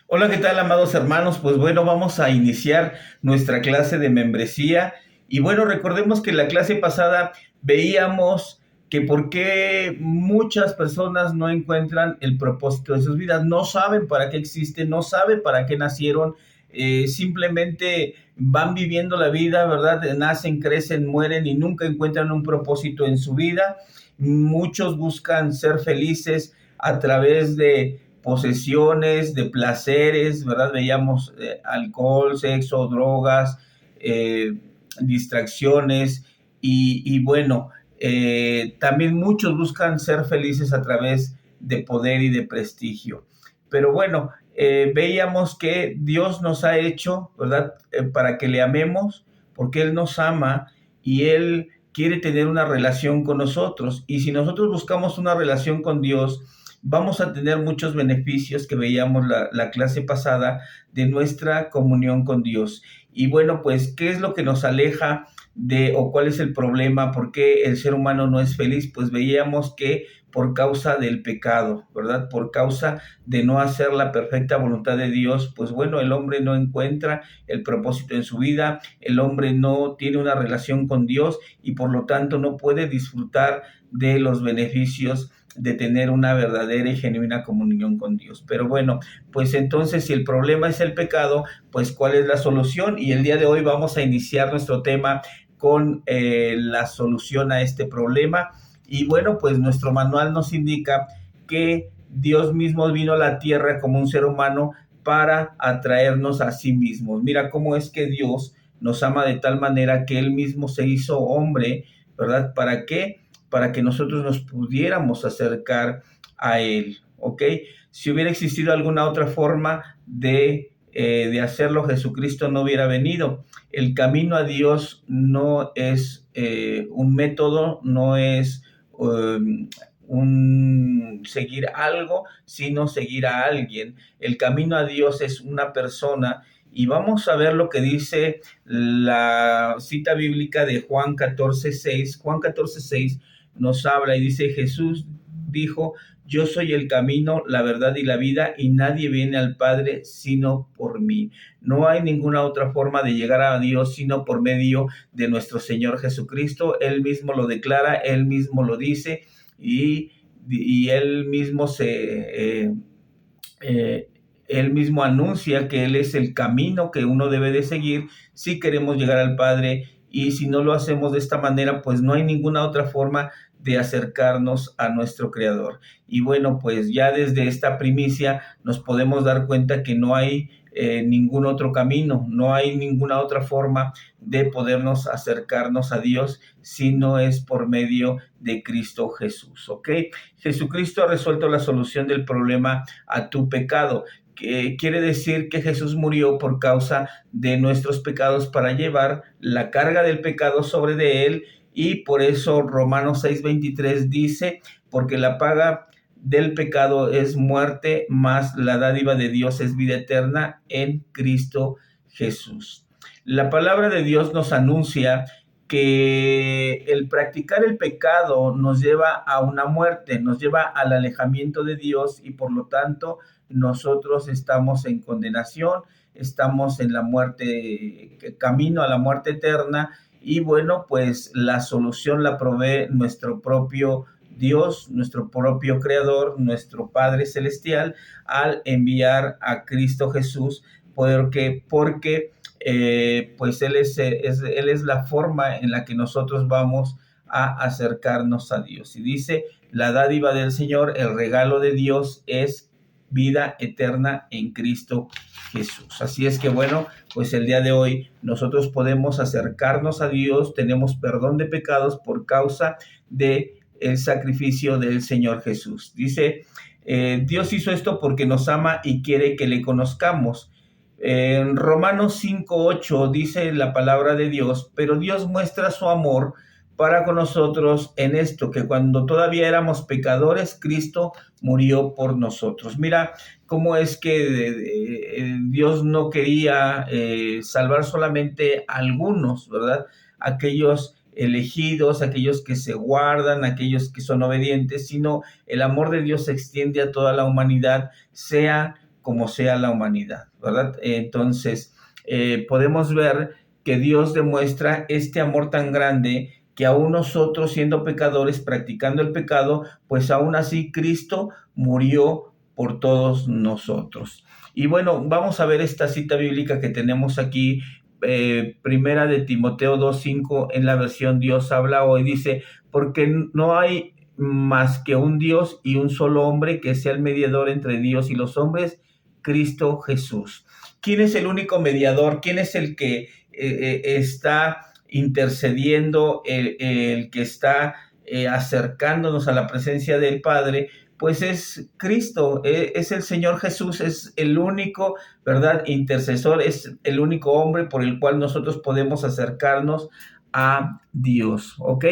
Hola, ¿qué tal, amados hermanos? Pues bueno, vamos a iniciar nuestra clase de membresía. Y bueno, recordemos que en la clase pasada veíamos que por qué muchas personas no encuentran el propósito de sus vidas, no saben para qué existen, no saben para qué nacieron, simplemente van viviendo la vida, ¿verdad? Nacen, crecen, mueren y nunca encuentran un propósito en su vida. Muchos buscan ser felices a través de posesiones, de placeres, ¿verdad? Veíamos alcohol, sexo, drogas, eh, distracciones y bueno, también muchos buscan ser felices a través de poder y de prestigio. Pero bueno, veíamos que Dios nos ha hecho, ¿verdad? Para que le amemos, porque Él nos ama y Él quiere tener una relación con nosotros. Y si nosotros buscamos una relación con Dios, vamos a tener muchos beneficios que veíamos la clase pasada de nuestra comunión con Dios. Y bueno, pues, ¿qué es lo que nos aleja de, o cuál es el problema? ¿Por qué el ser humano no es feliz? Pues veíamos que por causa del pecado, ¿verdad? Por causa de no hacer la perfecta voluntad de Dios, pues bueno, el hombre no encuentra el propósito en su vida, el hombre no tiene una relación con Dios y por lo tanto no puede disfrutar de los beneficios de tener una verdadera y genuina comunión con Dios. Pero bueno, pues entonces si el problema es el pecado, pues ¿cuál es la solución? Y el día de hoy vamos a iniciar nuestro tema con la solución a este problema. Y bueno, pues nuestro manual nos indica que Dios mismo vino a la tierra como un ser humano para atraernos a sí mismo. Mira cómo es que Dios nos ama de tal manera que Él mismo se hizo hombre, ¿verdad? ¿Para qué? Para que nosotros nos pudiéramos acercar a Él, ¿ok? Si hubiera existido alguna otra forma de hacerlo, Jesucristo no hubiera venido. El camino a Dios no es un método, no es un seguir algo, sino seguir a alguien. El camino a Dios es una persona y vamos a ver lo que dice la cita bíblica de Juan 14:6. Juan 14:6 nos habla y dice: Jesús dijo: yo soy el camino, la verdad y la vida, y nadie viene al Padre sino por mí. No hay ninguna otra forma de llegar a Dios sino por medio de nuestro Señor Jesucristo. Él mismo lo declara, Él mismo lo dice y Él mismo eh, Él mismo anuncia que Él es el camino que uno debe de seguir si queremos llegar al Padre, y si no lo hacemos de esta manera, pues no hay ninguna otra forma de acercarnos a nuestro Creador. Y bueno, pues ya desde esta primicia nos podemos dar cuenta que no hay ningún otro camino, no hay ninguna otra forma de podernos acercarnos a Dios si no es por medio de Cristo Jesús, ¿ok? Jesucristo ha resuelto la solución del problema a tu pecado. Que quiere decir que Jesús murió por causa de nuestros pecados para llevar la carga del pecado sobre de él, y por eso Romanos 6:23 dice: porque la paga del pecado es muerte, mas la dádiva de Dios es vida eterna en Cristo Jesús. La palabra de Dios nos anuncia que el practicar el pecado nos lleva a una muerte, nos lleva al alejamiento de Dios, y por lo tanto nosotros estamos en condenación, estamos en la muerte, camino a la muerte eterna. Y bueno, pues la solución la provee nuestro propio Dios, nuestro propio Creador, nuestro Padre Celestial, al enviar a Cristo Jesús, porque pues Él es la forma en la que nosotros vamos a acercarnos a Dios. Y dice: la dádiva del Señor, el regalo de Dios es vida eterna en Cristo Jesús. Así es que bueno, pues el día de hoy nosotros podemos acercarnos a Dios, tenemos perdón de pecados por causa de el sacrificio del Señor Jesús. Dice: Dios hizo esto porque nos ama y quiere que le conozcamos. En Romanos 5:8 dice la palabra de Dios: pero Dios muestra su amor para con nosotros en esto, que cuando todavía éramos pecadores, Cristo murió por nosotros. Mira cómo es que Dios no quería salvar solamente a algunos, ¿verdad? Aquellos elegidos, aquellos que se guardan, aquellos que son obedientes, sino el amor de Dios se extiende a toda la humanidad, sea como sea la humanidad, ¿verdad? Entonces, podemos ver que Dios demuestra este amor tan grande que aún nosotros siendo pecadores, practicando el pecado, pues aún así Cristo murió por todos nosotros. Y bueno, vamos a ver esta cita bíblica que tenemos aquí, primera de Timoteo 2:5 en la versión Dios habla hoy, dice, porque no hay más que un Dios y un solo hombre que sea el mediador entre Dios y los hombres, Cristo Jesús. ¿Quién es el único mediador? ¿Quién es el que está intercediendo, el que está acercándonos a la presencia del Padre? Pues es Cristo, es el Señor Jesús, es el único, ¿verdad?, intercesor, es el único hombre por el cual nosotros podemos acercarnos a Dios, ¿ok?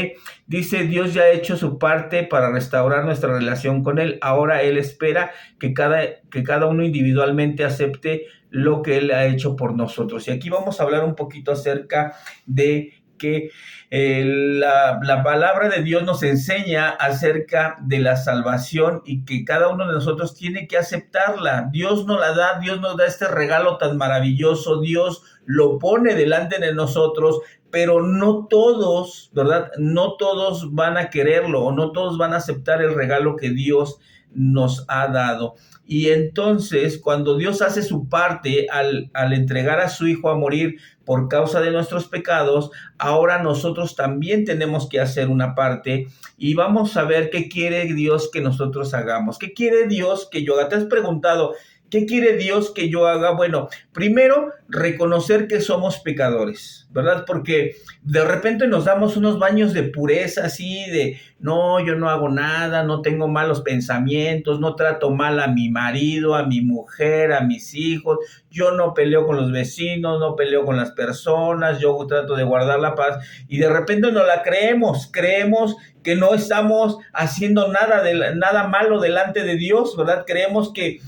Dice, Dios ya ha hecho su parte para restaurar nuestra relación con Él. Ahora Él espera que cada uno individualmente acepte lo que Él ha hecho por nosotros. Y aquí vamos a hablar un poquito acerca de que la palabra de Dios nos enseña acerca de la salvación y que cada uno de nosotros tiene que aceptarla. Dios nos la da, Dios nos da este regalo tan maravilloso, Dios lo pone delante de nosotros, pero no todos, ¿verdad? No todos van a quererlo o no todos van a aceptar el regalo que Dios nos ha dado. Y entonces, cuando Dios hace su parte al entregar a su Hijo a morir por causa de nuestros pecados, ahora nosotros también tenemos que hacer una parte y vamos a ver qué quiere Dios que nosotros hagamos. ¿Qué quiere Dios que yo haga? ¿Te has preguntado qué quiere Dios que yo haga? Bueno, primero, reconocer que somos pecadores, ¿verdad? Porque de repente nos damos unos baños de pureza, así de, no, yo no hago nada, no tengo malos pensamientos, no trato mal a mi marido, a mi mujer, a mis hijos, yo no peleo con los vecinos, no peleo con las personas, yo trato de guardar la paz, y de repente no la creemos que no estamos haciendo nada malo delante de Dios, ¿verdad? Creemos que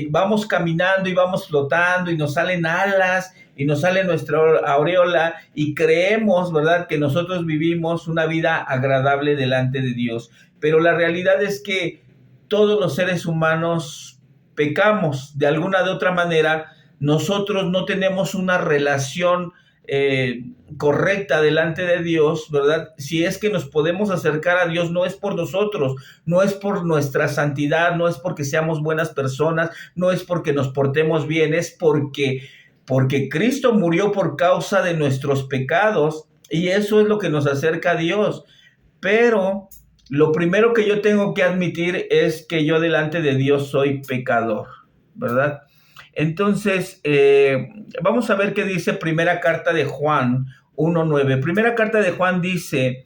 vamos caminando y vamos flotando y nos salen alas y nos sale nuestra aureola y creemos, ¿verdad?, que nosotros vivimos una vida agradable delante de Dios. Pero la realidad es que todos los seres humanos pecamos de alguna de otra manera. Nosotros no tenemos una relación correcta delante de Dios, ¿verdad? Si es que nos podemos acercar a Dios, no es por nosotros, no es por nuestra santidad, no es porque seamos buenas personas, no es porque nos portemos bien, es porque Cristo murió por causa de nuestros pecados y eso es lo que nos acerca a Dios. Pero lo primero que yo tengo que admitir es que yo delante de Dios soy pecador, ¿verdad? Entonces, vamos a ver qué dice primera carta de Juan 1:9. Primera carta de Juan dice,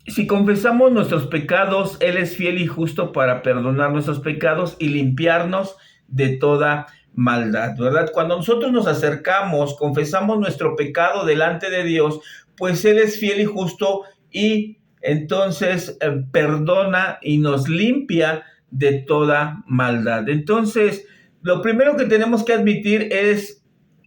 si confesamos nuestros pecados, Él es fiel y justo para perdonar nuestros pecados y limpiarnos de toda maldad, ¿verdad? Cuando nosotros nos acercamos, confesamos nuestro pecado delante de Dios, pues Él es fiel y justo y entonces perdona y nos limpia de toda maldad. Entonces, lo primero que tenemos que admitir es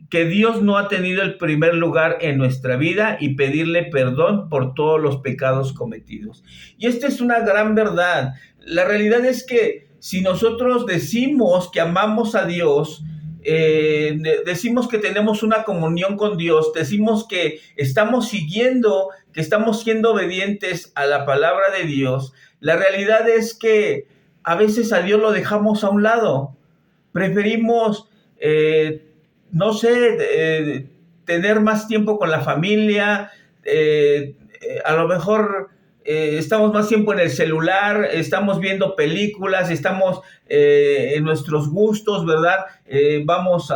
que Dios no ha tenido el primer lugar en nuestra vida y pedirle perdón por todos los pecados cometidos. Y esta es una gran verdad. La realidad es que si nosotros decimos que amamos a Dios, decimos que tenemos una comunión con Dios, decimos que estamos siguiendo, que estamos siendo obedientes a la palabra de Dios, la realidad es que a veces a Dios lo dejamos a un lado. Preferimos, no sé, tener más tiempo con la familia, a lo mejor estamos más tiempo en el celular, estamos viendo películas, estamos en nuestros gustos, ¿verdad? Vamos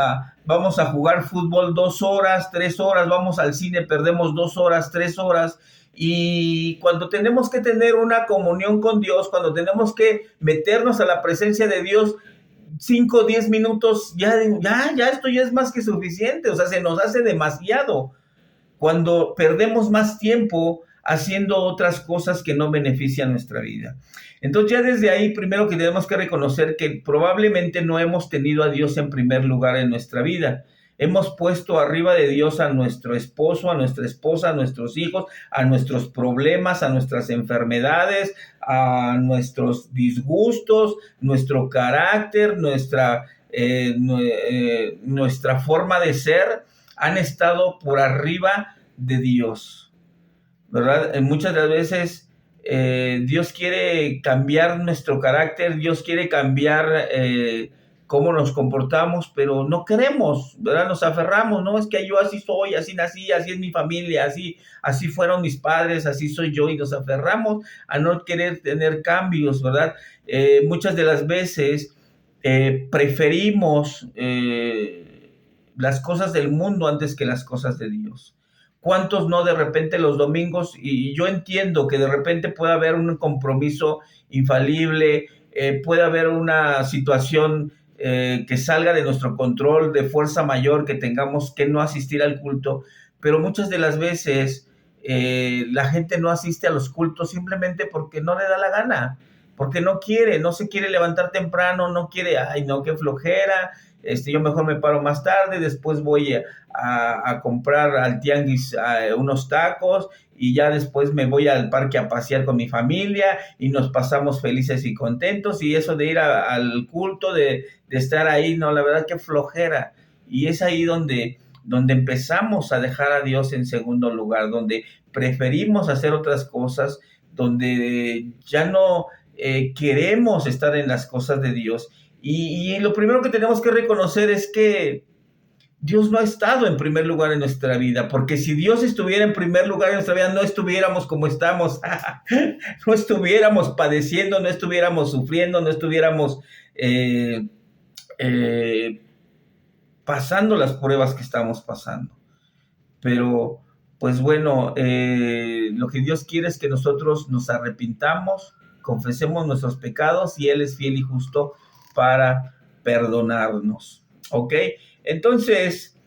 a jugar fútbol 2 horas, 3 horas, vamos al cine, perdemos 2 horas, 3 horas. Y cuando tenemos que tener una comunión con Dios, cuando tenemos que meternos a la presencia de Dios, 5 o 10 minutos, ya esto ya es más que suficiente, o sea, se nos hace demasiado. Cuando perdemos más tiempo haciendo otras cosas que no benefician nuestra vida. Entonces ya desde ahí, primero que tenemos que reconocer que probablemente no hemos tenido a Dios en primer lugar en nuestra vida. Hemos puesto arriba de Dios a nuestro esposo, a nuestra esposa, a nuestros hijos, a nuestros problemas, a nuestras enfermedades, a nuestros disgustos, nuestro carácter, nuestra forma de ser, han estado por arriba de Dios, ¿verdad? Muchas de las veces Dios quiere cambiar nuestro carácter, Dios quiere cambiar cómo nos comportamos, pero no queremos, ¿verdad? Nos aferramos, no, es que yo así soy, así nací, así es mi familia, así fueron mis padres, así soy yo, y nos aferramos a no querer tener cambios, ¿verdad? Muchas de las veces preferimos las cosas del mundo antes que las cosas de Dios. ¿Cuántos no de repente los domingos? Y yo entiendo que de repente puede haber un compromiso infalible, puede haber una situación que salga de nuestro control, de fuerza mayor, que tengamos que no asistir al culto, pero muchas de las veces la gente no asiste a los cultos simplemente porque no le da la gana, porque no quiere, no se quiere levantar temprano, no quiere, ay no, qué flojera, yo mejor me paro más tarde, después voy a comprar al tianguis unos tacos y ya después me voy al parque a pasear con mi familia y nos pasamos felices y contentos, y eso de ir al culto, de estar ahí, no, la verdad que flojera. Y es ahí donde empezamos a dejar a Dios en segundo lugar, donde preferimos hacer otras cosas, donde ya no queremos estar en las cosas de Dios. Y lo primero que tenemos que reconocer es que Dios no ha estado en primer lugar en nuestra vida, porque si Dios estuviera en primer lugar en nuestra vida, no estuviéramos como estamos, no estuviéramos padeciendo, no estuviéramos sufriendo, no estuviéramos pasando las pruebas que estamos pasando. Pero, pues bueno, lo que Dios quiere es que nosotros nos arrepintamos, confesemos nuestros pecados, y Él es fiel y justo para perdonarnos, ¿ok? Entonces,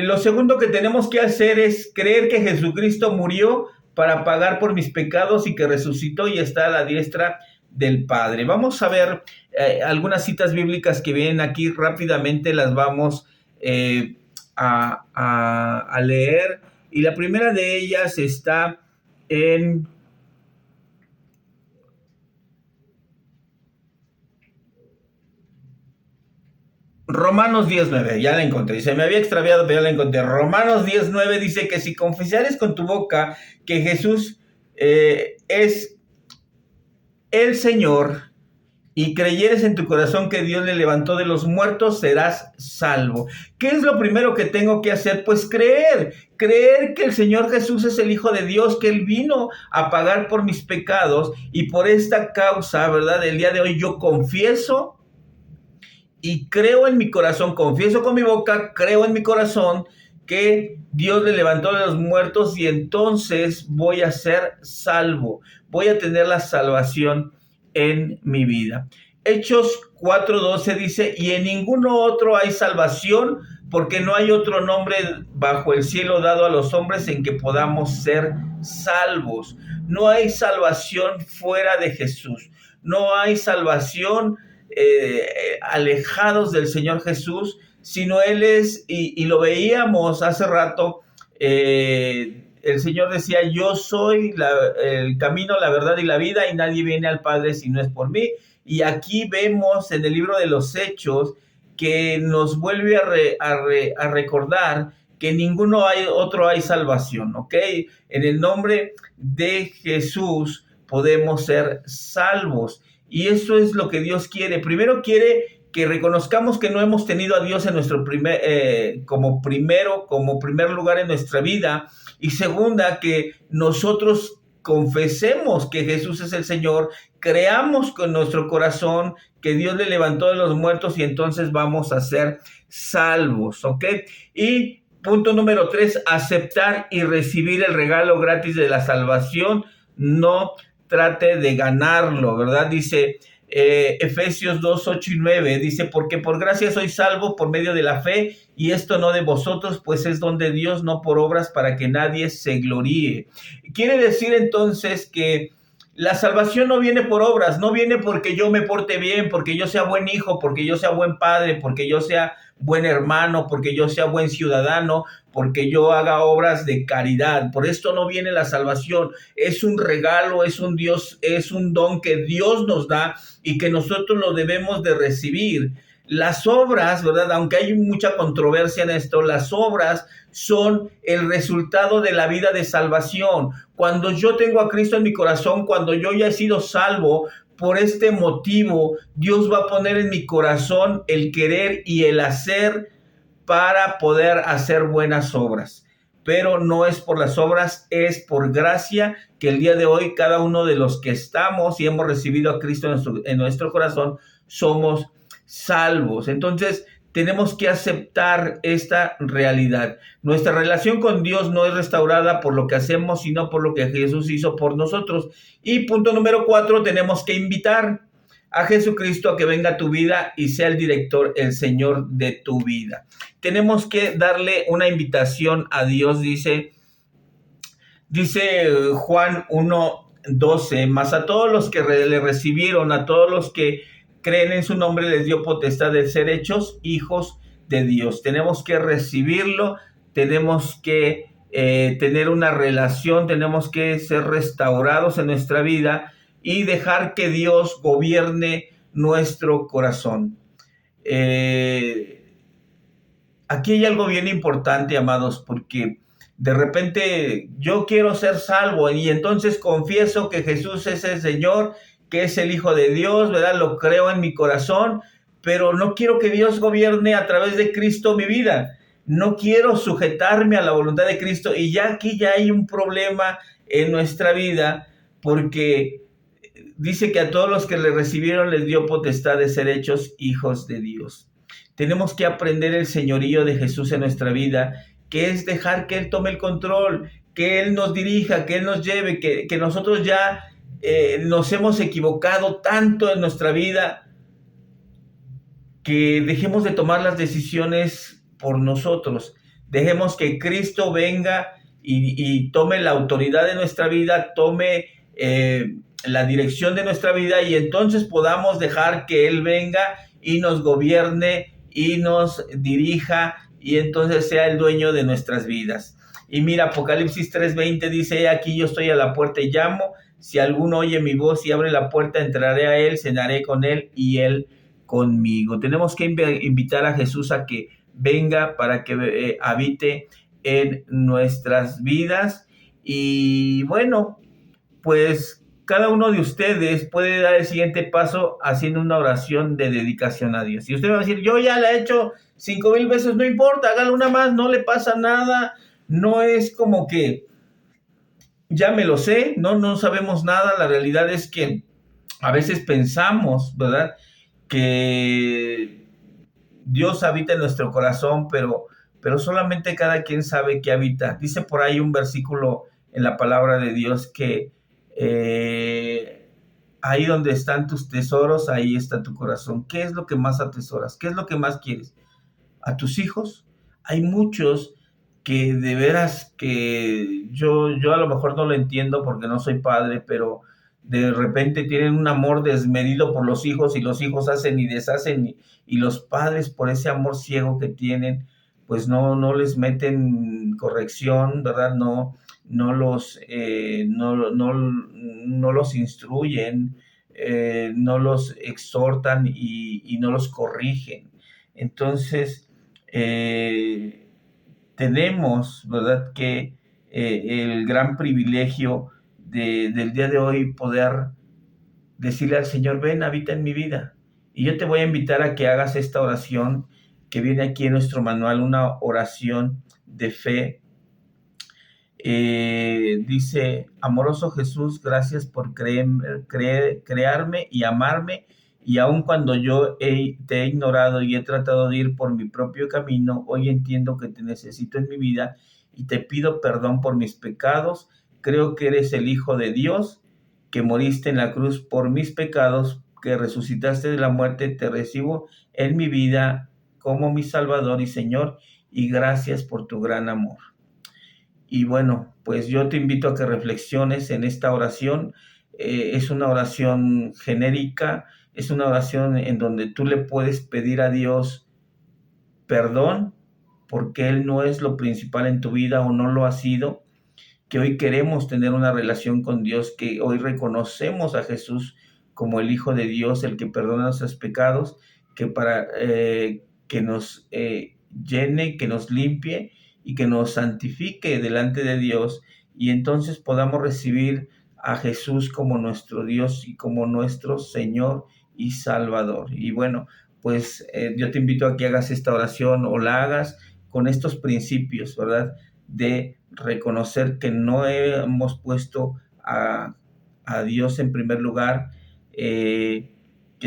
lo segundo que tenemos que hacer es creer que Jesucristo murió para pagar por mis pecados y que resucitó y está a la diestra del Padre. Vamos a ver algunas citas bíblicas que vienen aquí rápidamente, las vamos a leer, y la primera de ellas está en Romanos 10:9, ya la encontré, se me había extraviado, pero ya la encontré. Romanos 10:9 dice que si confesares con tu boca que Jesús es el Señor y creyeres en tu corazón que Dios le levantó de los muertos, serás salvo. ¿Qué es lo primero que tengo que hacer? Pues creer que el Señor Jesús es el Hijo de Dios, que Él vino a pagar por mis pecados, y por esta causa, ¿verdad? El día de hoy yo confieso y creo en mi corazón, confieso con mi boca, creo en mi corazón que Dios le levantó de los muertos, y entonces voy a ser salvo, voy a tener la salvación en mi vida. Hechos 4:12 dice, y en ninguno otro hay salvación, porque no hay otro nombre bajo el cielo dado a los hombres en que podamos ser salvos. No hay salvación fuera de Jesús, no hay salvación alejados del Señor Jesús, sino Él es, y lo veíamos hace rato, el Señor decía, yo soy el camino, la verdad y la vida, y nadie viene al Padre si no es por mí. Y aquí vemos en el libro de los Hechos que nos vuelve a recordar que ninguno otro hay salvación, ¿ok? En el nombre de Jesús podemos ser salvos. Y eso es lo que Dios quiere. Primero quiere que reconozcamos que no hemos tenido a Dios en nuestro como primer lugar en nuestra vida. Y segunda, que nosotros confesemos que Jesús es el Señor, creamos con nuestro corazón que Dios le levantó de los muertos, y entonces vamos a ser salvos, ¿ok? Y punto número 3, aceptar y recibir el regalo gratis de la salvación. No trate de ganarlo, ¿verdad? Dice Efesios 2:8-9, dice, porque por gracia sois salvos por medio de la fe, y esto no de vosotros, pues es don de Dios, no por obras, para que nadie se gloríe. Quiere decir entonces que La salvación no viene por obras, no viene porque yo me porte bien, porque yo sea buen hijo, porque yo sea buen padre, porque yo sea buen hermano, porque yo sea buen ciudadano, porque yo haga obras de caridad. Por esto no viene la salvación. Es un regalo, es un Dios, es un don que Dios nos da y que nosotros lo debemos de recibir. Las obras, ¿verdad? Aunque hay mucha controversia en esto, las obras son el resultado de la vida de salvación. Cuando yo tengo a Cristo en mi corazón, cuando yo ya he sido salvo, por este motivo, Dios va a poner en mi corazón el querer y el hacer para poder hacer buenas obras. Pero no es por las obras, es por gracia que el día de hoy cada uno de los que estamos y hemos recibido a Cristo en nuestro corazón somos salvos. Entonces tenemos que aceptar esta realidad. Nuestra relación con Dios no es restaurada por lo que hacemos, sino por lo que Jesús hizo por nosotros. Y punto número 4, tenemos que invitar a Jesucristo a que venga a tu vida y sea el director, el Señor de tu vida. Tenemos que darle una invitación a Dios, dice Juan 1:12, mas a todos los que le recibieron, a todos los que creen en su nombre, les dio potestad de ser hechos hijos de Dios. Tenemos que recibirlo, tenemos que tener una relación, tenemos que ser restaurados en nuestra vida y dejar que Dios gobierne nuestro corazón. Aquí hay algo bien importante, amados, porque de repente yo quiero ser salvo y entonces confieso que Jesús es el Señor, que es el Hijo de Dios, ¿verdad? Lo creo en mi corazón, pero no quiero que Dios gobierne a través de Cristo mi vida. No quiero sujetarme a la voluntad de Cristo y ya aquí ya hay un problema en nuestra vida porque dice que a todos los que le recibieron les dio potestad de ser hechos hijos de Dios. Tenemos que aprender el señorío de Jesús en nuestra vida, que es dejar que Él tome el control, que Él nos dirija, que Él nos lleve, que nosotros ya nos hemos equivocado tanto en nuestra vida, que dejemos de tomar las decisiones por nosotros. Dejemos que Cristo venga y tome la autoridad de nuestra vida, tome la dirección de nuestra vida y entonces podamos dejar que Él venga y nos gobierne y nos dirija y entonces sea el dueño de nuestras vidas. Y mira, Apocalipsis 3:20 dice, aquí yo estoy a la puerta y llamo, si alguno oye mi voz y abre la puerta, entraré a él, cenaré con él y él conmigo. Tenemos que invitar a Jesús a que venga para que habite en nuestras vidas. Y bueno, pues cada uno de ustedes puede dar el siguiente paso haciendo una oración de dedicación a Dios. Y usted va a decir, yo ya la he hecho 5,000 veces, no importa, hágalo una más, no le pasa nada. No es como que ya me lo sé, no sabemos nada. La realidad es que a veces pensamos, ¿verdad?, que Dios habita en nuestro corazón, pero solamente cada quien sabe que habita. Dice por ahí un versículo en la palabra de Dios que ahí donde están tus tesoros, ahí está tu corazón. ¿Qué es lo que más atesoras? ¿Qué es lo que más quieres? ¿A tus hijos? Hay muchos que de veras que yo a lo mejor no lo entiendo porque no soy padre, pero de repente tienen un amor desmedido por los hijos y los hijos hacen y deshacen y los padres por ese amor ciego que tienen, pues no les meten corrección, ¿verdad? No los instruyen, no los exhortan y no los corrigen. Entonces, tenemos, ¿verdad?, que el gran privilegio del día de hoy poder decirle al Señor, ven, habita en mi vida. Y yo te voy a invitar a que hagas esta oración que viene aquí en nuestro manual, una oración de fe. Dice, amoroso Jesús, gracias por crearme y amarme, y aun cuando yo te he ignorado y he tratado de ir por mi propio camino, hoy entiendo que te necesito en mi vida y te pido perdón por mis pecados. Creo que eres el Hijo de Dios, que moriste en la cruz por mis pecados, que resucitaste de la muerte. Te recibo en mi vida como mi Salvador y Señor, y gracias por tu gran amor. Y bueno, pues yo te invito a que reflexiones en esta oración. es una oración genérica, es una oración en donde tú le puedes pedir a Dios perdón porque Él no es lo principal en tu vida o no lo ha sido, que hoy queremos tener una relación con Dios, que hoy reconocemos a Jesús como el Hijo de Dios, el que perdona nuestros pecados, que para que nos llene, que nos limpie y que nos santifique delante de Dios, y entonces podamos recibir a Jesús como nuestro Dios y como nuestro Señor y Salvador. Y bueno, pues yo te invito a que hagas esta oración o la hagas con estos principios, ¿verdad? De reconocer que no hemos puesto a Dios en primer lugar, que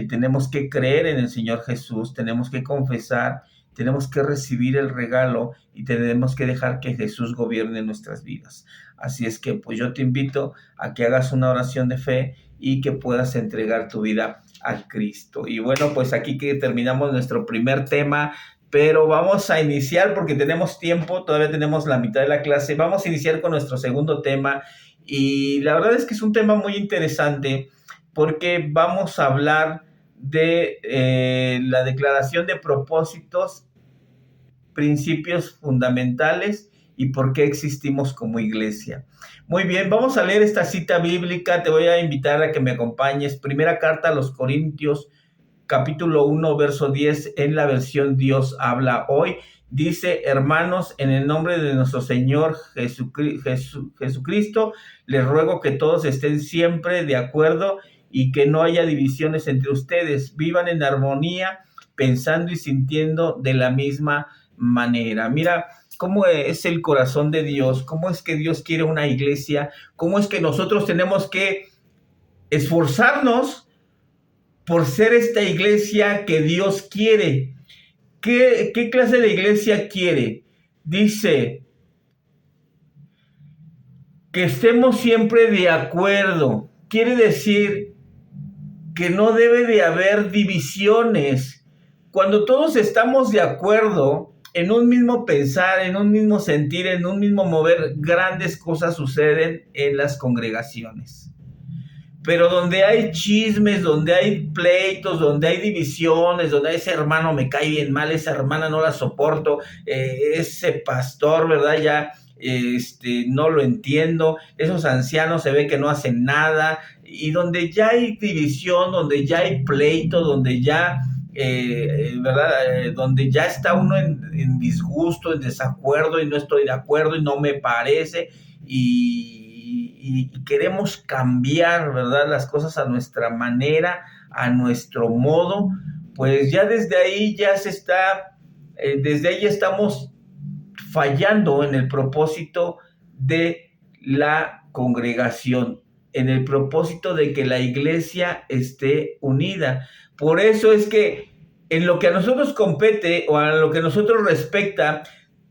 tenemos que creer en el Señor Jesús, tenemos que confesar, tenemos que recibir el regalo y tenemos que dejar que Jesús gobierne nuestras vidas. Así es que pues yo te invito a que hagas una oración de fe y que puedas entregar tu vida a Cristo. Y bueno, pues aquí que terminamos nuestro primer tema, pero vamos a iniciar porque tenemos tiempo, todavía tenemos la mitad de la clase. Vamos a iniciar con nuestro segundo tema y la verdad es que es un tema muy interesante porque vamos a hablar de la declaración de propósitos, principios fundamentales y por qué existimos como iglesia. Muy bien, vamos a leer esta cita bíblica. Te voy a invitar a que me acompañes. Primera carta a los Corintios, capítulo 1, verso 10, en la versión Dios habla hoy. Dice: hermanos, en el nombre de nuestro Señor Jesucristo, les ruego que todos estén siempre de acuerdo y que no haya divisiones entre ustedes. Vivan en armonía, pensando y sintiendo de la misma manera. Mira cómo es el corazón de Dios, cómo es que Dios quiere una iglesia, cómo es que nosotros tenemos que esforzarnos por ser esta iglesia que Dios quiere. ¿Qué clase de iglesia quiere? Dice que estemos siempre de acuerdo. Quiere decir que no debe de haber divisiones. Cuando todos estamos de acuerdo en un mismo pensar, en un mismo sentir, en un mismo mover, grandes cosas suceden en las congregaciones. Pero donde hay chismes, donde hay pleitos, donde hay divisiones, donde ese hermano me cae bien mal, esa hermana no la soporto, ese pastor, ¿verdad? Ya no lo entiendo, esos ancianos se ve que no hacen nada, y donde ya hay división, donde ya hay pleito, donde ya, ¿verdad? Donde ya está uno en disgusto, en desacuerdo, y no estoy de acuerdo y no me parece, y queremos cambiar, ¿verdad? Las cosas a nuestra manera, a nuestro modo, pues ya desde ahí ya se está, desde ahí ya estamos fallando en el propósito de la congregación, en el propósito de que la iglesia esté unida. Por eso es que en lo que a nosotros compete o a lo que a nosotros respecta,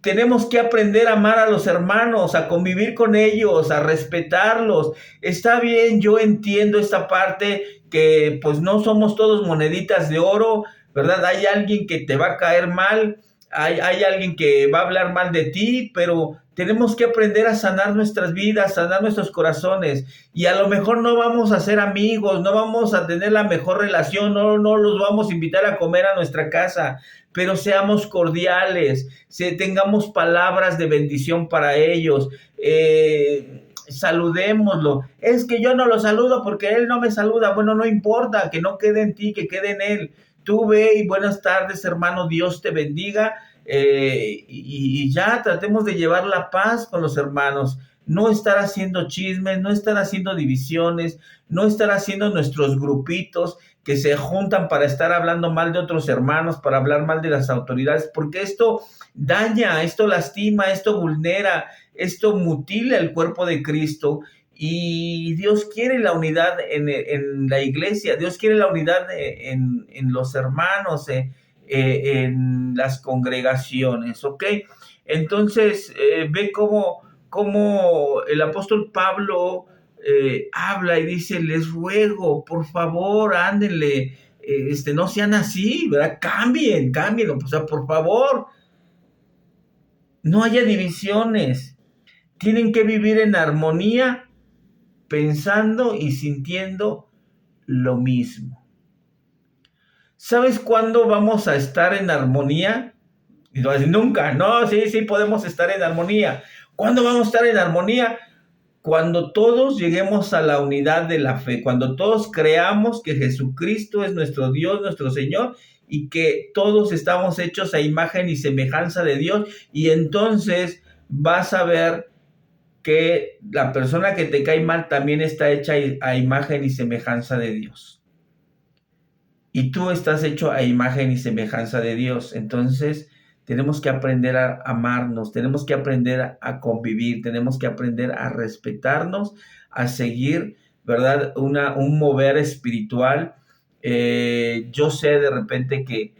tenemos que aprender a amar a los hermanos, a convivir con ellos, a respetarlos. Está bien, yo entiendo esta parte que pues no somos todos moneditas de oro, ¿verdad? Hay alguien que te va a caer mal, hay alguien que va a hablar mal de ti, pero tenemos que aprender a sanar nuestras vidas, sanar nuestros corazones. Y a lo mejor no vamos a ser amigos, no vamos a tener la mejor relación, no los vamos a invitar a comer a nuestra casa, pero seamos cordiales, tengamos palabras de bendición para ellos, saludémoslo. Es que yo no lo saludo porque él no me saluda. Bueno, no importa, que no quede en ti, que quede en él. Tú ve y buenas tardes, hermano, Dios te bendiga, y ya tratemos de llevar la paz con los hermanos, no estar haciendo chismes, no estar haciendo divisiones, no estar haciendo nuestros grupitos que se juntan para estar hablando mal de otros hermanos, para hablar mal de las autoridades, porque esto daña, esto lastima, esto vulnera, esto mutila el cuerpo de Cristo. Y Dios quiere la unidad en la iglesia, Dios quiere la unidad en los hermanos, en las congregaciones, ¿ok? Entonces, ve cómo el apóstol Pablo habla y dice: les ruego, por favor, ándenle, no sean así, ¿verdad? Cambien, o sea, por favor, no haya divisiones, tienen que vivir en armonía pensando y sintiendo lo mismo. ¿Sabes cuándo vamos a estar en armonía? Y tú vas a decir, nunca. No, sí podemos estar en armonía. ¿Cuándo vamos a estar en armonía? Cuando todos lleguemos a la unidad de la fe, cuando todos creamos que Jesucristo es nuestro Dios, nuestro Señor, y que todos estamos hechos a imagen y semejanza de Dios, y entonces vas a ver que la persona que te cae mal también está hecha a imagen y semejanza de Dios. Y tú estás hecho a imagen y semejanza de Dios. Entonces, tenemos que aprender a amarnos, tenemos que aprender a convivir, tenemos que aprender a respetarnos, a seguir, ¿verdad? Un mover espiritual. Yo sé de repente que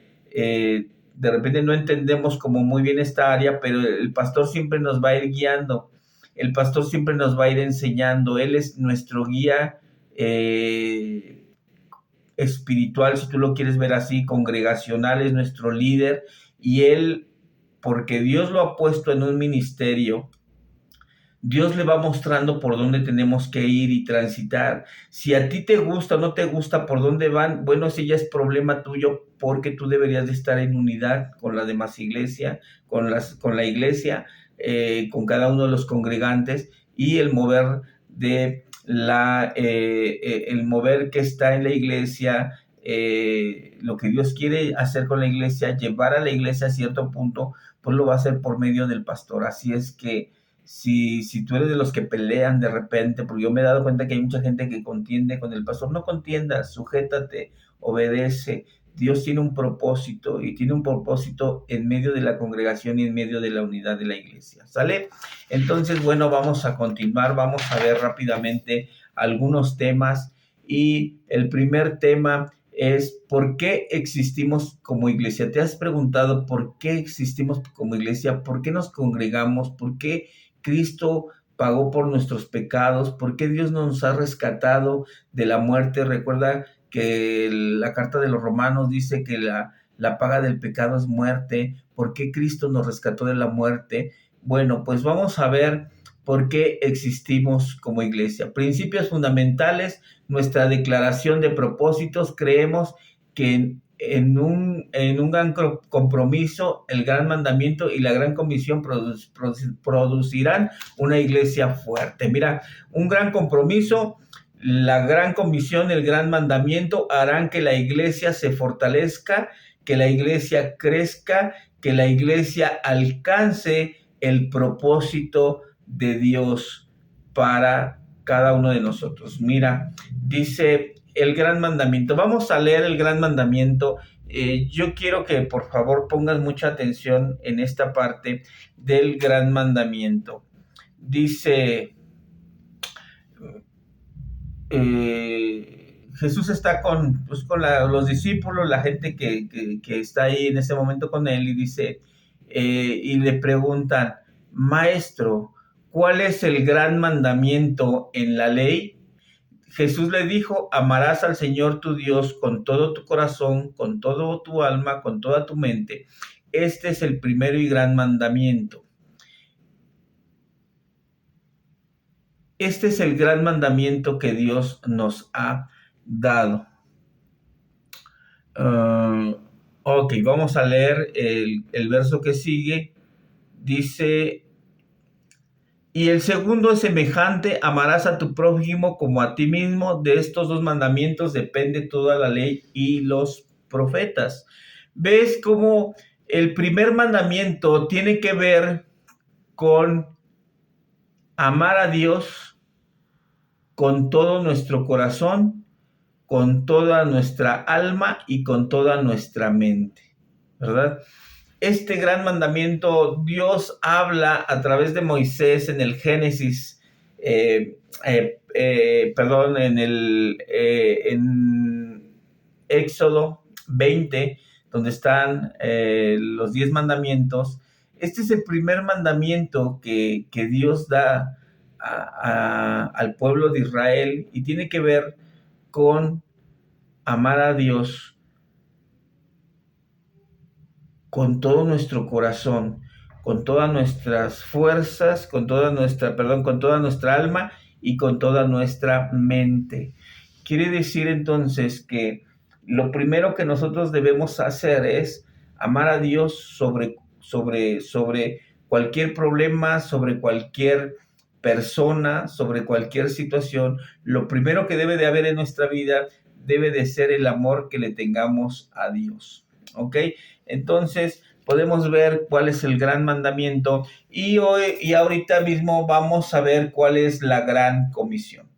de repente no entendemos como muy bien esta área, pero el pastor siempre nos va a ir guiando, el pastor siempre nos va a ir enseñando, él es nuestro guía espiritual, si tú lo quieres ver así, congregacional, es nuestro líder, y él, porque Dios lo ha puesto en un ministerio, Dios le va mostrando por dónde tenemos que ir y transitar. Si a ti te gusta o no te gusta por dónde van, bueno, ese ya es problema tuyo, porque tú deberías de estar en unidad con la demás iglesia, con la iglesia, con cada uno de los congregantes, y el mover de el mover que está en la iglesia, lo que Dios quiere hacer con la iglesia, llevar a la iglesia a cierto punto, pues lo va a hacer por medio del pastor. Así es que si tú eres de los que pelean de repente, porque yo me he dado cuenta que hay mucha gente que contiende con el pastor, no contiendas, sujétate, obedece. Dios tiene un propósito, y tiene un propósito en medio de la congregación y en medio de la unidad de la iglesia. ¿Sale? Entonces, bueno, vamos a continuar, vamos a ver rápidamente algunos temas, y el primer tema es ¿por qué existimos como iglesia? ¿Te has preguntado por qué existimos como iglesia? ¿Por qué nos congregamos? ¿Por qué Cristo pagó por nuestros pecados? ¿Por qué Dios nos ha rescatado de la muerte? Recuerda que la carta de los Romanos dice que la paga del pecado es muerte. ¿Por qué Cristo nos rescató de la muerte? Bueno, pues vamos a ver por qué existimos como iglesia. Principios fundamentales, nuestra declaración de propósitos. Creemos que en un gran compromiso, el gran mandamiento y la gran comisión producirán una iglesia fuerte. Mira, un gran compromiso, la gran comisión, el gran mandamiento harán que la iglesia se fortalezca, que la iglesia crezca, que la iglesia alcance el propósito de Dios para cada uno de nosotros. Mira, dice el gran mandamiento. Vamos a leer el gran mandamiento. Yo quiero que por favor pongas mucha atención en esta parte del gran mandamiento. Dice, Jesús está con los discípulos, la gente que está ahí en ese momento con él, y dice, y le preguntan, Maestro, ¿cuál es el gran mandamiento en la ley? Jesús le dijo, amarás al Señor tu Dios con todo tu corazón, con todo tu alma, con toda tu mente. Este es el primero y gran mandamiento. Este es el gran mandamiento que Dios nos ha dado. Ok, vamos a leer el verso que sigue. Dice, y el segundo es semejante, amarás a tu prójimo como a ti mismo. De estos dos mandamientos depende toda la ley y los profetas. ¿Ves cómo el primer mandamiento tiene que ver con amar a Dios con todo nuestro corazón, con toda nuestra alma y con toda nuestra mente, ¿verdad? Este gran mandamiento Dios habla a través de Moisés en el Génesis, en Éxodo 20, donde están los 10 mandamientos. Este es el primer mandamiento que Dios da al pueblo de Israel, y tiene que ver con amar a Dios con todo nuestro corazón, con todas nuestras fuerzas, con toda nuestra alma y con toda nuestra mente. Quiere decir entonces que lo primero que nosotros debemos hacer es amar a Dios sobre cualquier problema, sobre cualquier persona, sobre cualquier situación. Lo primero que debe de haber en nuestra vida debe de ser el amor que le tengamos a Dios. ¿Ok? Entonces podemos ver cuál es el gran mandamiento y ahorita mismo vamos a ver cuál es la gran comisión.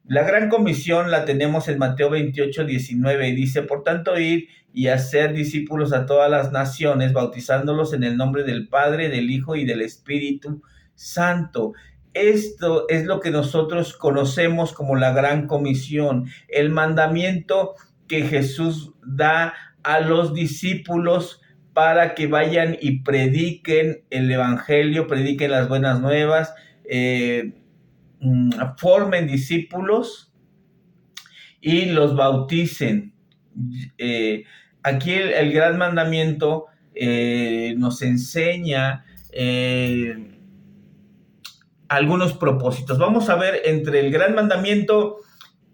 La gran comisión la tenemos en Mateo 28:19 y dice: por tanto, id y hacer discípulos a todas las naciones, bautizándolos en el nombre del Padre, del Hijo y del Espíritu Santo. Esto es lo que nosotros conocemos como la gran comisión, el mandamiento que Jesús da a los discípulos para que vayan y prediquen el evangelio, prediquen las buenas nuevas, formen discípulos y los bauticen. Aquí el gran mandamiento nos enseña algunos propósitos. Vamos a ver entre el gran mandamiento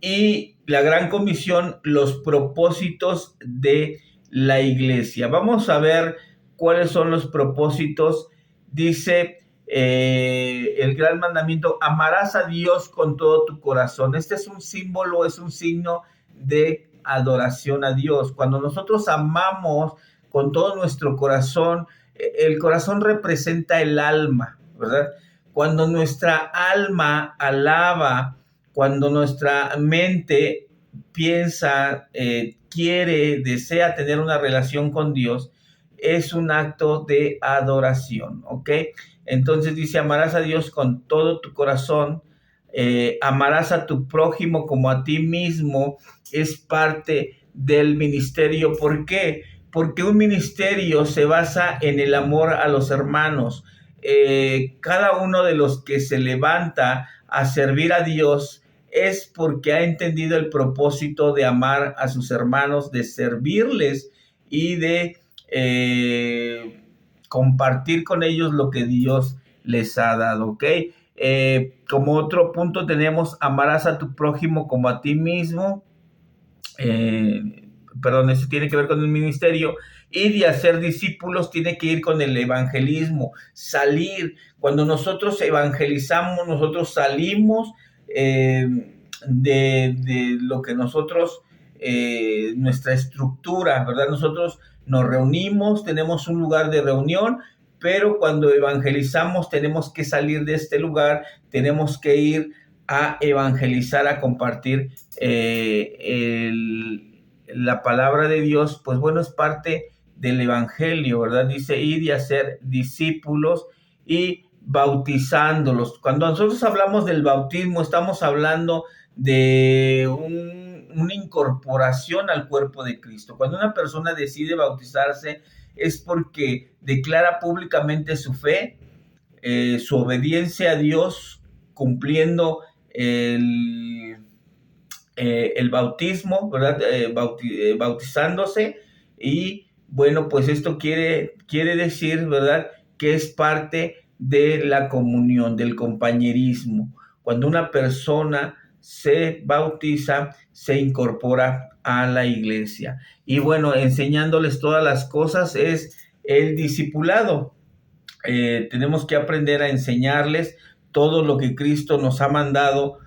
y la gran comisión los propósitos de la iglesia. Vamos a ver cuáles son los propósitos. Dice el gran mandamiento: amarás a Dios con todo tu corazón. Este es un símbolo, es un signo de adoración a Dios. Cuando nosotros amamos con todo nuestro corazón, el corazón representa el alma, ¿verdad? Cuando nuestra alma alaba, cuando nuestra mente piensa, quiere, desea tener una relación con Dios, es un acto de adoración, ¿ok? Entonces dice: amarás a Dios con todo tu corazón, amarás a tu prójimo como a ti mismo, es parte del ministerio. ¿Por qué? Porque un ministerio se basa en el amor a los hermanos. Cada uno de los que se levanta a servir a Dios es porque ha entendido el propósito de amar a sus hermanos, de servirles y de compartir con ellos lo que Dios les ha dado, ¿ok? Como otro punto tenemos: amarás a tu prójimo como a ti mismo. Eso tiene que ver con el ministerio. Y de hacer discípulos tiene que ir con el evangelismo, salir. Cuando nosotros evangelizamos, nosotros salimos de lo que nosotros, nuestra estructura, ¿verdad? Nosotros nos reunimos, tenemos un lugar de reunión, pero cuando evangelizamos tenemos que salir de este lugar, tenemos que ir a evangelizar, a compartir la palabra de Dios. Pues bueno, es parte del evangelio, ¿verdad? Dice: ir y hacer discípulos y bautizándolos. Cuando nosotros hablamos del bautismo, estamos hablando de una incorporación al cuerpo de Cristo. Cuando una persona decide bautizarse es porque declara públicamente su fe, su obediencia a Dios, cumpliendo el bautismo, ¿verdad? Bautizándose. Y bueno, pues esto quiere decir, ¿verdad?, que es parte de la comunión, del compañerismo. Cuando una persona se bautiza, se incorpora a la iglesia. Y bueno, enseñándoles todas las cosas es el discipulado. Tenemos que aprender a enseñarles todo lo que Cristo nos ha mandado,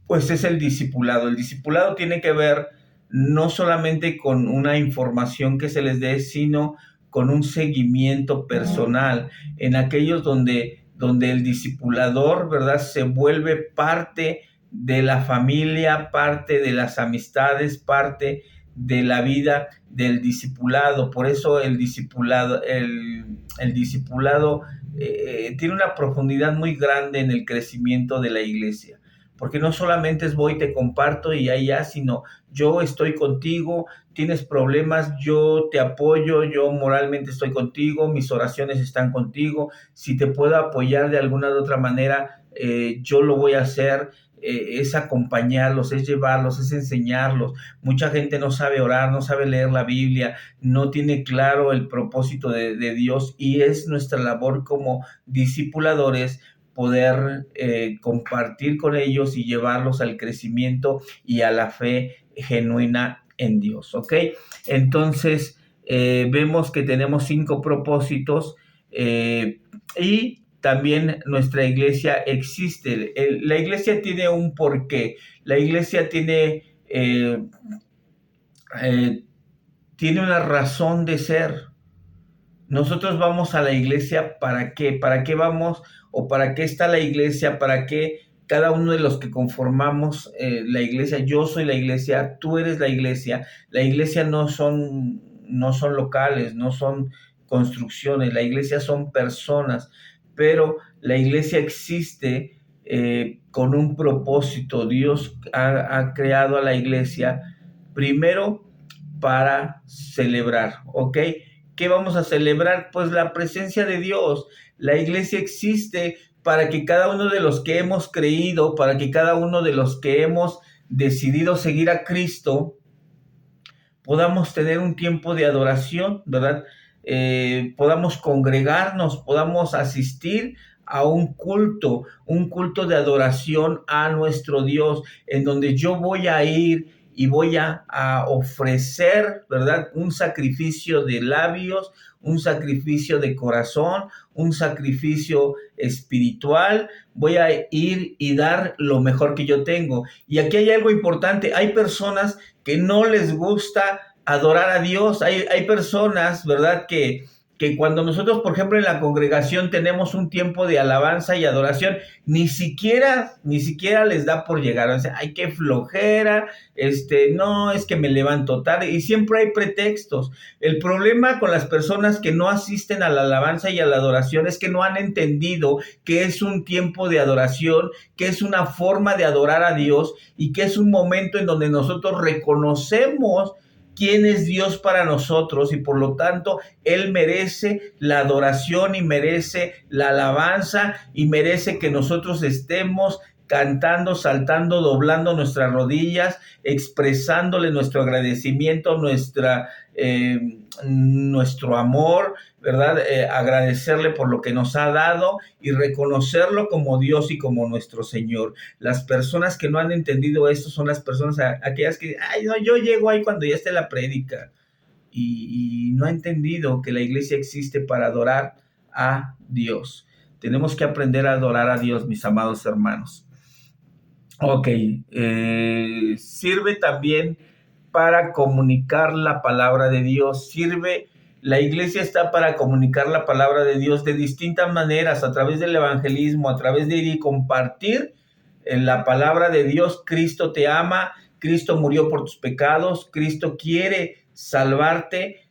pues es el discipulado. El discipulado tiene que ver no solamente con una información que se les dé, sino con un seguimiento personal en aquellos donde el discipulador, ¿verdad?, se vuelve parte de la familia, parte de las amistades, parte de la vida del discipulado. Por eso el discipulado tiene una profundidad muy grande en el crecimiento de la iglesia. Porque no solamente es voy, te comparto y allá, sino yo estoy contigo, tienes problemas, yo te apoyo, yo moralmente estoy contigo, mis oraciones están contigo, si te puedo apoyar de alguna de otra manera, yo lo voy a hacer. Es acompañarlos, es llevarlos, es enseñarlos. Mucha gente no sabe orar, no sabe leer la Biblia, no tiene claro el propósito de Dios, y es nuestra labor como discipuladores poder compartir con ellos y llevarlos al crecimiento y a la fe genuina en Dios, ¿ok? Entonces, vemos que tenemos 5 propósitos y también nuestra iglesia existe. La iglesia tiene un porqué. La iglesia tiene una razón de ser. Nosotros vamos a la iglesia ¿para qué? ¿Para qué vamos? ¿O para qué está la iglesia? ¿Para qué cada uno de los que conformamos la iglesia? Yo soy la iglesia, tú eres la iglesia. La iglesia no son locales, no son construcciones. La iglesia son personas. Pero la iglesia existe con un propósito. Dios ha creado a la iglesia primero para celebrar, ¿ok? ¿Qué vamos a celebrar? Pues la presencia de Dios. La iglesia existe para que cada uno de los que hemos creído, para que cada uno de los que hemos decidido seguir a Cristo, podamos tener un tiempo de adoración, ¿verdad? Podamos congregarnos, podamos asistir a un culto de adoración a nuestro Dios, en donde yo voy a ir y voy a ofrecer, ¿verdad? Un sacrificio de labios, un sacrificio de corazón, un sacrificio espiritual. Voy a ir y dar lo mejor que yo tengo. Y aquí hay algo importante. Hay personas que no les gusta adorar a Dios. Hay personas, ¿verdad? Que cuando nosotros, por ejemplo, en la congregación tenemos un tiempo de alabanza y adoración, ni siquiera les da por llegar. O sea, ay, qué flojera, no, es que me levanto tarde, y siempre hay pretextos. El problema con las personas que no asisten a la alabanza y a la adoración es que no han entendido que es un tiempo de adoración, que es una forma de adorar a Dios y que es un momento en donde nosotros reconocemos quién es Dios para nosotros y por lo tanto Él merece la adoración y merece la alabanza y merece que nosotros estemos cantando, saltando, doblando nuestras rodillas, expresándole nuestro agradecimiento, nuestro amor, ¿verdad? Agradecerle por lo que nos ha dado y reconocerlo como Dios y como nuestro Señor. Las personas que no han entendido esto son las personas aquellas que, ay, no, yo llego ahí cuando ya esté la prédica y no ha entendido que la iglesia existe para adorar a Dios. Tenemos que aprender a adorar a Dios, mis amados hermanos. Ok, sirve también para comunicar la palabra de Dios. La iglesia está para comunicar la palabra de Dios de distintas maneras, a través del evangelismo, a través de ir y compartir la palabra de Dios. Cristo te ama, Cristo murió por tus pecados, Cristo quiere salvarte.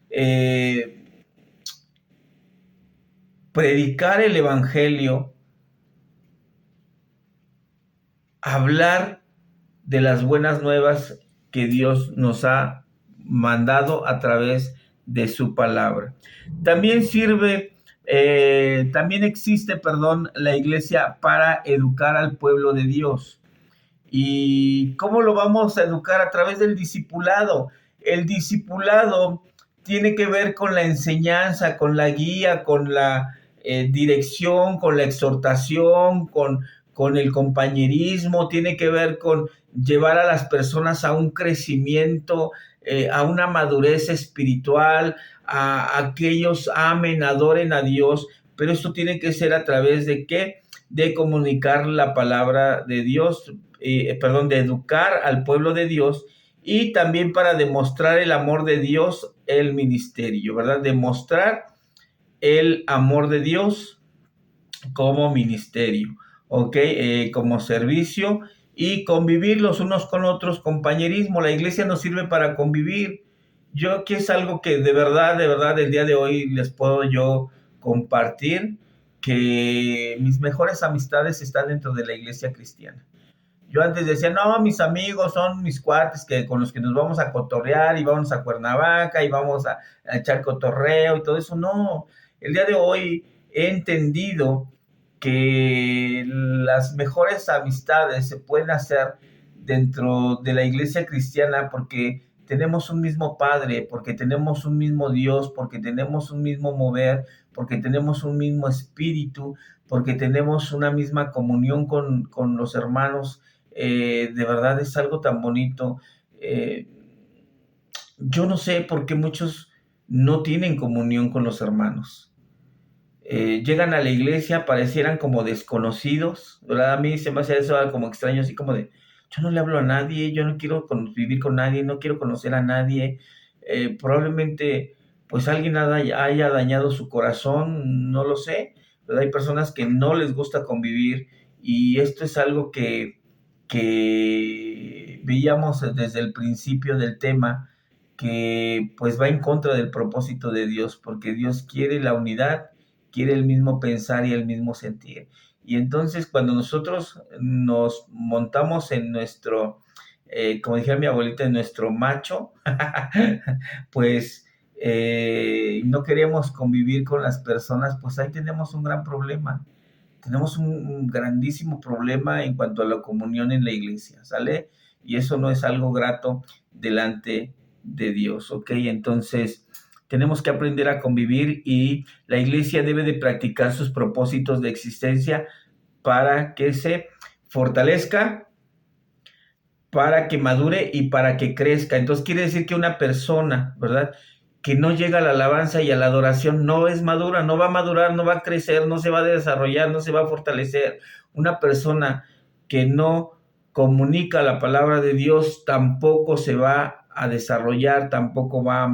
Predicar el evangelio, hablar de las buenas nuevas que Dios nos ha mandado a través de su palabra. También existe, la iglesia para educar al pueblo de Dios. ¿Y cómo lo vamos a educar? A través del discipulado. El discipulado tiene que ver con la enseñanza, con la guía, con la dirección, con la exhortación, con el compañerismo, tiene que ver con llevar a las personas a un crecimiento, a una madurez espiritual, a que ellos amen, adoren a Dios, pero esto tiene que ser a través de ¿qué? De comunicar la palabra de Dios, de educar al pueblo de Dios y también para demostrar el amor de Dios, el ministerio, ¿verdad? Demostrar el amor de Dios como ministerio, ¿ok? Como servicio y convivir los unos con otros, compañerismo. La iglesia nos sirve para convivir. Yo aquí es algo que de verdad, el día de hoy les puedo yo compartir, que mis mejores amistades están dentro de la iglesia cristiana. Yo antes decía, no, mis amigos son mis cuates con los que nos vamos a cotorrear y vamos a Cuernavaca y vamos a echar cotorreo y todo eso. No, el día de hoy he entendido que las mejores amistades se pueden hacer dentro de la iglesia cristiana porque tenemos un mismo Padre, porque tenemos un mismo Dios, porque tenemos un mismo mover, porque tenemos un mismo espíritu, porque tenemos una misma comunión con los hermanos. De verdad es algo tan bonito. Eh, yo no sé por qué muchos no tienen comunión con los hermanos. Llegan a la iglesia, parecieran como desconocidos, ¿verdad? A mí se me hace eso como extraño, así como de, yo no le hablo a nadie, yo no quiero vivir con nadie, no quiero conocer a nadie. Probablemente, pues alguien haya dañado su corazón, no lo sé, ¿verdad? Hay personas que no les gusta convivir y esto es algo que veíamos desde el principio del tema, que pues va en contra del propósito de Dios, porque Dios quiere la unidad, quiere el mismo pensar y el mismo sentir. Y entonces cuando nosotros nos montamos en nuestro, como dijera mi abuelita, en nuestro macho, pues no queremos convivir con las personas, pues ahí tenemos un gran problema. Tenemos un grandísimo problema en cuanto a la comunión en la iglesia, ¿sale? Y eso no es algo grato delante de Dios, ¿ok? Entonces, tenemos que aprender a convivir y la iglesia debe de practicar sus propósitos de existencia para que se fortalezca, para que madure y para que crezca. Entonces quiere decir que una persona, ¿verdad?, que no llega a la alabanza y a la adoración no es madura, no va a madurar, no va a crecer, no se va a desarrollar, no se va a fortalecer. Una persona que no comunica la palabra de Dios tampoco se va a desarrollar, tampoco va a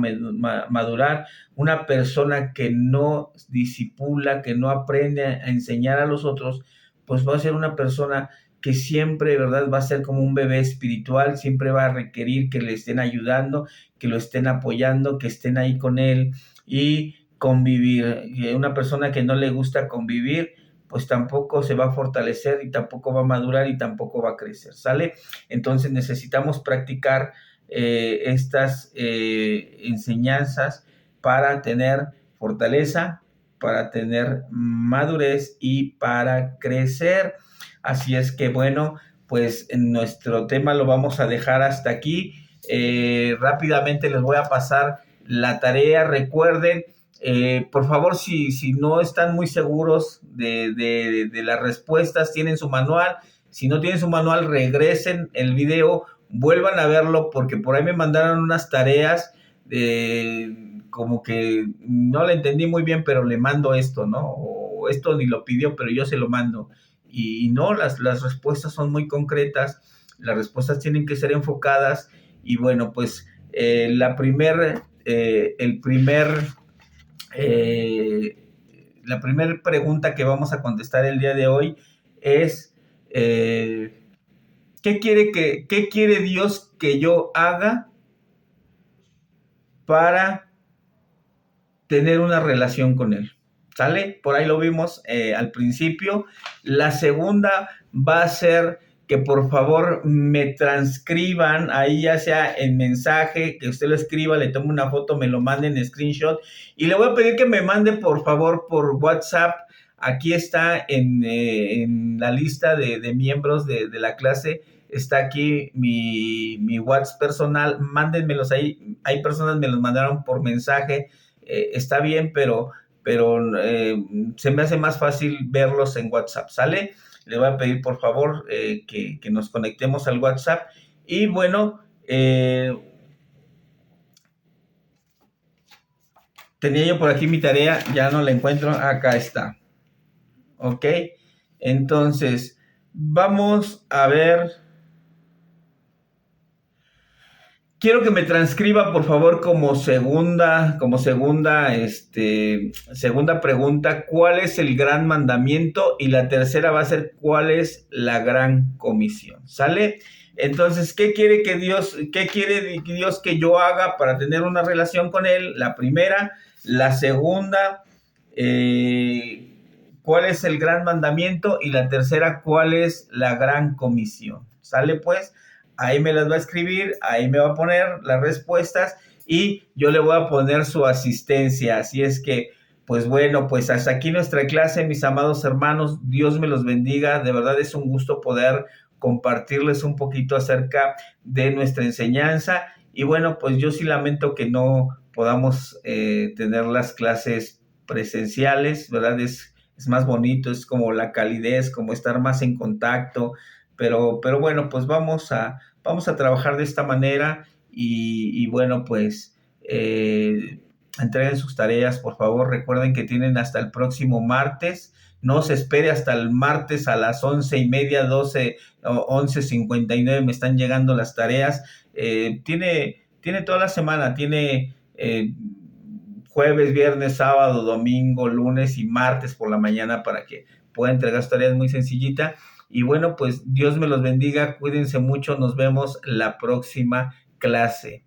madurar. Una persona que no disipula, que no aprende a enseñar a los otros, pues va a ser una persona que siempre, ¿verdad?, va a ser como un bebé espiritual, siempre va a requerir que le estén ayudando, que lo estén apoyando, que estén ahí con él y convivir. Una persona que no le gusta convivir, pues tampoco se va a fortalecer y tampoco va a madurar y tampoco va a crecer, ¿sale? Entonces necesitamos practicar estas enseñanzas para tener fortaleza, para tener madurez y para crecer. Así es que bueno, pues en nuestro tema lo vamos a dejar hasta aquí. Rápidamente les voy a pasar la tarea. Recuerden, por favor, si no están muy seguros de las respuestas, tienen su manual. Si no tienen su manual, regresen el video, vuelvan a verlo, porque por ahí me mandaron unas tareas como que no le entendí muy bien, pero le mando esto, ¿no? O esto ni lo pidió, pero yo se lo mando. Y no, las respuestas son muy concretas, las respuestas tienen que ser enfocadas y bueno, pues la primera pregunta que vamos a contestar el día de hoy es ¿qué quiere Dios que yo haga para tener una relación con Él? ¿Sale? Por ahí lo vimos al principio. La segunda va a ser que por favor me transcriban, ahí ya sea en mensaje, que usted lo escriba, le tome una foto, me lo mande en screenshot. Y le voy a pedir que me mande por favor por WhatsApp. Aquí está en la lista de miembros de la clase. Está aquí mi WhatsApp personal. Mándenmelos ahí. Hay personas que me los mandaron por mensaje. Está bien, pero se me hace más fácil verlos en WhatsApp, ¿sale? Le voy a pedir por favor que nos conectemos al WhatsApp. Y bueno, tenía yo por aquí mi tarea, ya no la encuentro, acá está. Ok, entonces vamos a ver. Quiero que me transcriba, por favor, como segunda pregunta, ¿cuál es el gran mandamiento? Y la tercera va a ser, ¿cuál es la gran comisión? ¿Sale? Entonces, ¿qué quiere Dios que yo haga para tener una relación con Él? La primera. La segunda, ¿cuál es el gran mandamiento? Y la tercera, ¿cuál es la gran comisión? ¿Sale pues? Ahí me las va a escribir, ahí me va a poner las respuestas y yo le voy a poner su asistencia. Así es que, pues bueno, pues hasta aquí nuestra clase, mis amados hermanos. Dios me los bendiga. De verdad es un gusto poder compartirles un poquito acerca de nuestra enseñanza. Y bueno, pues yo sí lamento que no podamos tener las clases presenciales, ¿verdad? Es más bonito, es como la calidez, como estar más en contacto, pero bueno, pues vamos a trabajar de esta manera y bueno, pues entreguen sus tareas, por favor, recuerden que tienen hasta el próximo martes, no se espere hasta el martes a las 11:30, 12 o 11:59 me están llegando las tareas, tiene toda la semana, tiene jueves, viernes, sábado, domingo, lunes y martes por la mañana para que pueda entregar sus tareas muy sencillita. Y bueno, pues Dios me los bendiga, cuídense mucho, nos vemos la próxima clase.